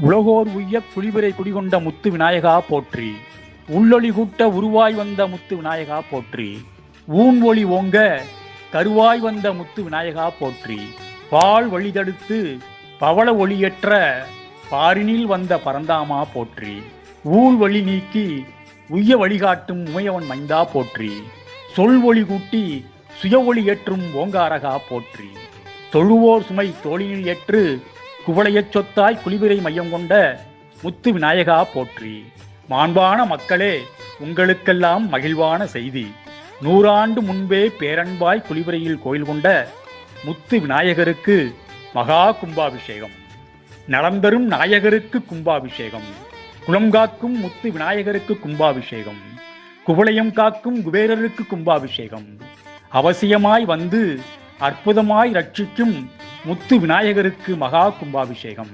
உலகோர் உய்ய குளிபிறை குடிகொண்ட முத்து விநாயகா போற்றி. உள்ளொளி கூட்ட உருவாய் வந்த முத்து விநாயகா போற்றி. ஊன் ஒளி ஓங்க கருவாய் வந்த முத்து விநாயகா போற்றி. பால் வழி தடுத்து பவள ஒளியற்ற பாரினில் வந்த பரந்தாமா போற்றி. ஊழ் வழி நீக்கி உய்ய வழிகாட்டும் உமையவன் மைந்தா போற்றி. சொல் ஒளி கூட்டி சுய ஒளி ஏற்றும் ஓங்காரகா போற்றி. தொழுவோர் சுமை தோளினில் ஏற்று குவளையச் சொத்தாய் குளிபிறை மையம் கொண்ட முத்து விநாயகா போற்றி. மாண்பான மக்களே, உங்களுக்கெல்லாம் மகிழ்வான செய்தி. 100 ஆண்டு முன்பே பேரன்பாய் குளிபிறையில் கோயில் கொண்ட முத்து விநாயகருக்கு மகா கும்பாபிஷேகம். நலந்தரும் நாயகருக்கு கும்பாபிஷேகம். குலம் காக்கும் முத்து விநாயகருக்கு கும்பாபிஷேகம். குவளையம் காக்கும் குபேரருக்கு கும்பாபிஷேகம். அவசியமாய் வந்து அற்புதமாய் ரட்சிக்கும் முத்து விநாயகருக்கு மகா கும்பாபிஷேகம்.